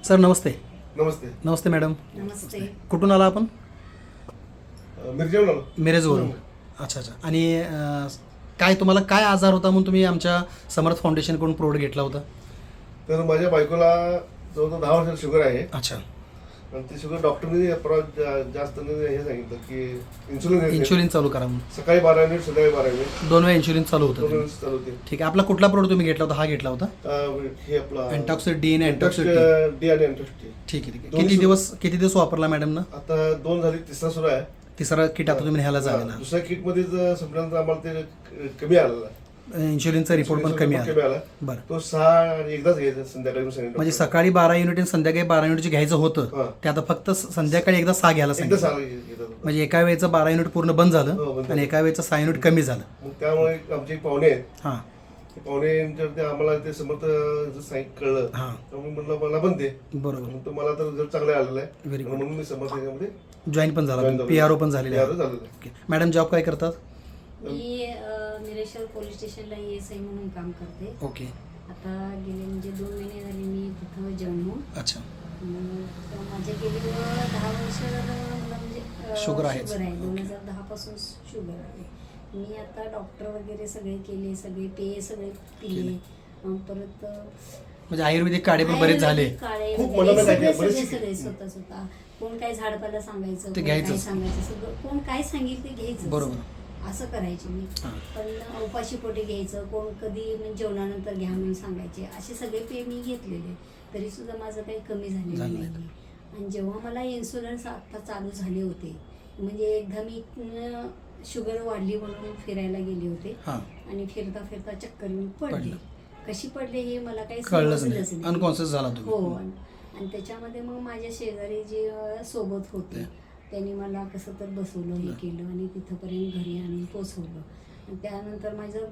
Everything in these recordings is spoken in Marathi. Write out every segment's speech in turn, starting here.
सर नमस्ते. नमस्ते. नमस्ते मॅडम. नमस्ते. कुठून आला आपण? मिरजेहून आलो. मिरजवरून. अच्छा अच्छा. आणि काय तुम्हाला काय आजार होता म्हणून तुम्ही आमच्या समर्थ फाउंडेशनकडून प्रोडक्ट घेतला होता? तर माझ्या बायकोला जवळजवळ 10 वर्षाची शुगर आहे. अच्छा. आणि ती शुगर डॉक्टरने जास्त हे सांगितलं की इन्शुलिन चालू करा म्हणून. सकाळी 12 मिनिट संध्याकाळी 12 मिनिट 2 वेळा इन्शुलिन चालू 2 होतं. मिनिट चालू होते. ठीक आहे. आपला कुठला प्रोडक्ट तुम्ही घेतला होता? हा घेतला होता हे आपला अँटॉक्सिड डी आणि अँटॉक्सिड डी आणि अँटॉक्सिड. ठीक आहे ठीक आहे. किती दिवस वापरला मॅडम ना? आता 2 झाली, तिसरा सुरू आहे. तिसरा किट आता तुम्ही न्यायला जायला. दुसऱ्या किटमध्ये संपल्यानंतर आम्हाला ते कमी आलेला. इन्शुलिनचा रिपोर्ट पण कमी आला. बरं. तो 6 आणि एकदाच घ्यायचा संध्याकाळी म्हणजे सकाळी 12 युनिट आणि संध्याकाळी 12 युनिटचे घ्यायचं होतं. ते आता फक्त संध्याकाळी एकदा 6 घ्यायला एकदा सांगितलं. 6 घेतात. म्हणजे एका वेळेचं 12 युनिट पूर्ण बंद हो, झालं बंद आणि एका वेळेचं 6 युनिट कमी झालं. मग त्यामुळे आमचे एक पाहुणे आहेत. हां ते पाहुणे ते आम्हाला ते समर्थ कळलं. हां त्यामुळे म्हणलं मला पण दे. बरोबर. मग तो मला तर रिझल्ट चांगला आलेला आहे. Very good. म्हणून मी समर्थ याच्यामध्ये जॉईन पण झाला, join झालो. PRO पण झालेले PRO आहे. झालेलं आहे. ओके. मॅडम जॉब काय करतात? मी निरेश्वर पोलीस स्टेशनला ESI म्हणून काम करते. ओके. आता गेले म्हणजे 2 महिने झाले मी तिथं जॉईन होऊन. अच्छा. तर माझे गेली 10 वर्ष मला म्हणजे शुगर आहे. 2010 पासून शुगर आहे. मी आता डॉक्टर वगैरे सगळे केले, सगळे पेय सगळे पिले. परत म्हणजे आयुर्वेदिक काढे पण बरेच झाले. आयुर्वेदिक काढे खूप वगैरे मनाला सगळे लागले, बरेच सगळे स्वतः कोण काय झाडपाला सांगायचं, ते कोण काय घ्यायचंच. सांगायचं, सगळं कोण काय सांगेल ते घ्यायचं. बरोबर. असं करायचे मी. हां. पण उपाशी पोटी घ्यायचं, कोण कधी म्हणजे जेवणानंतर घ्या म्हणून सांगायचे. असे सगळे पेय मी घेतलेले, तरी सुद्धा माझं काही कमी झालेलं झालं नाही. नाही. आणि जेव्हा मला इन्शुरन्स आत्ता चालू झाले होते, म्हणजे एकदा मी शुगर वाढली म्हणून फिरायला गेले होते हां. आणि फिरता फिरता चक्कर येऊन पडले. पडलं. कशी पडले हे मला काही कळलंच समजलंच नाही. अनकॉन्शियस झाला हो. तुम्ही. आणि त्याच्यामध्ये मग माझ्या शेजारी जे सोबत होते त्यांनी मला कसं तर बसवलं, हे केलं आणि तिथंपर्यंत घरी आणून पोचवलं. आणि त्यानंतर माझं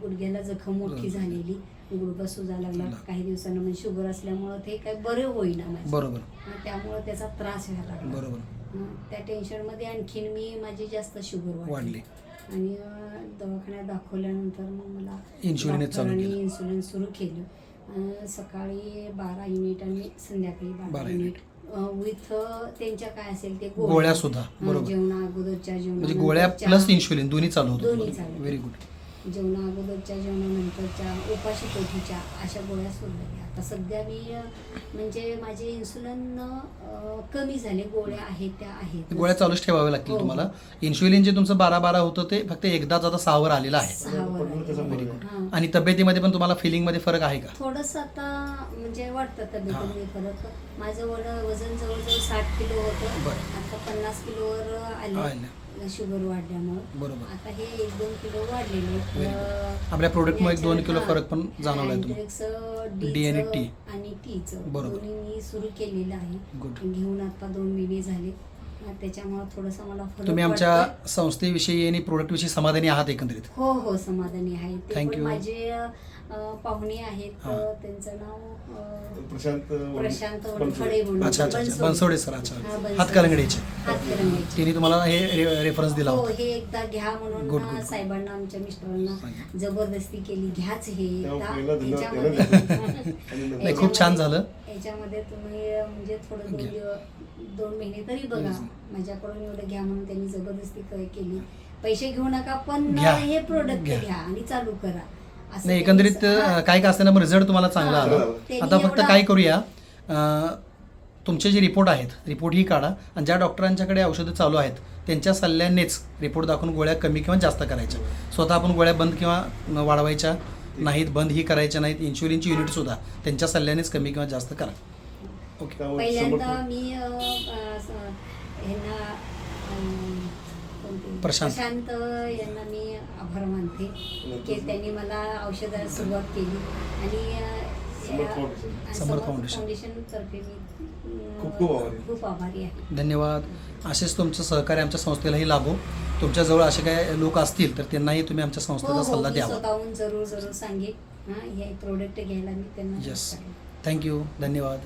गुडघ्याला जखम मोठी झालेली, गुडघा सुजा लागला काही दिवसानं. म्हणजे शुगर असल्यामुळं ते काही बरं होईना माझं. बरोबर. त्यामुळं त्याचा त्रास व्हायला लागला. बरोबर. त्या टेन्शनमध्ये आणखीन मी माझी जास्त शुगर वाढली. आणि दवाखान्यात दाखवल्यानंतर मग मला इन्शुलिनच चालू डॉक्टरांनी केलं. इन्शुलिन सुरू केलं. सकाळी 12 युनिट आणि संध्याकाळी 12 12 युनिट विथ त्यांच्या काय असेल ते गोळ्या सुद्धा. बरोबर. जेवणा अगोदरच्या म्हणजे गोळ्या प्लस इन्शुलिन दोन्ही चालू दोन्ही होतं. चालू. Very good. जेवणा अगोदरच्या जेवणानंतरच्या उपाशी पोटीच्या अशा गोळ्या सोडल्या. आता सध्या मी म्हणजे माझे इन्सुलिन कमी झाले. गोळ्या आहेत त्या आहेत. गोळ्या चालूच ठेवाव्या लागतील हो. तुम्हाला. इन्शुलिन जे तुमचं 12-12 होतं ते फक्त एकदाच आता 6 वर आलेलं आहे. 6 वर Very आले. हां. आणि तब्येतीमध्ये पण तुम्हाला फिलिंगमध्ये फरक आहे का? थोडंसं आता म्हणजे वाटतं तब्येतीमध्ये फरक. माझं वजन जवळजवळ 60 किलो होतं. बरं. आता 50 किलोवर आले आलं. शुगर वाढल्यामुळं. बरोबर. आता हे 1-2 किलो वाढलेले. आपल्या प्रोडक्टमुळे 1-2 किलो फरक पण जाणवला आहे तुम्हाला. डी आणि टी. आणि टीचं बरोबर. दोन्ही मी सुरू केलेलं आहे. Good. घेऊन आता 2 महिने झाले. त्याच्यामुळे थोडंसं मला फरक तुम्ही आमच्या वाटतोय. संस्थेविषयी आणि प्रोडक्टविषयी समाधानी आहात एकंदरीत? हो हो समाधानी आहे. ते Thank पण you. माझे पाहुणे आहेत. हां. त्यांचं नाव प्रशांत वनखडे म्हणून. अच्छा अच्छा अच्छा. बनसोडे सर. अच्छा. हां, बनसोडे. हातकलंगडीचे. हातकलंगडीचे. तिने तुम्हाला हे रेफरन्स दिला हो होता. हे एकदा घ्या Good, म्हणून good. साहेबांना आमच्या मिस्टरांना सांगितलं. जबरदस्ती केली. घ्याच हे तेव्हा एकदा. पहिला धन्यवाद याच्यामध्ये- नाही, खूप छान झालं. याच्यामध्ये तुम्ही म्हणजे थोडं घ्या. 2 महिने तरी बघा. Yes. माझ्याकडून एवढं घ्या म्हणून त्यांनी जबरदस्ती केली. पैसे घेऊ नका पण घ्या. हे प्रोडक्ट घ्या. घ्या आणि चालू करा. असं नाही एकंदरीत त्यांनी- हां. काय का असताना रिझल्ट तुम्हाला चांगला हां. आला. त्यांनी आता फक्त एवढा- काय करूया, तुमचे जे रिपोर्ट आहेत रिपोर्ट ही काढा आणि ज्या डॉक्टरांच्याकडे औषधं चालू आहेत त्यांच्या सल्ल्यानेच रिपोर्ट दाखवून गोळ्या कमी किंवा जास्त करायच्या. स्वतः आपण गोळ्या बंद किंवा वाढवायच्या नाहीत, बंद ही करायच्या नाहीत. इन्शुलिनची युनिटसुद्धा त्यांच्या सल्ल्यानेच कमी किंवा जास्त करा. ओके. पहिल्यांदा मी ह्यांना प्रशांत. यांना मी आभार मानते की त्यांनी मला औषधाला सुरुवात केली. आणि समर्थ फाउंडेशन. फाउंडेशन तर्फे मी खूप आभारी आहे. धन्यवाद. असेच तुमचं सहकार्य आमच्या संस्थेलाही लाभो. तुमच्याजवळ असे काही लोक असतील तर त्यांनाही तुम्ही आमच्या संस्थेचा सल्ला मी द्यावा. स्वतःहून जरूर सांगेन. हे प्रोडक्ट घ्यायला मी त्यांना येस. थँक्यू. धन्यवाद.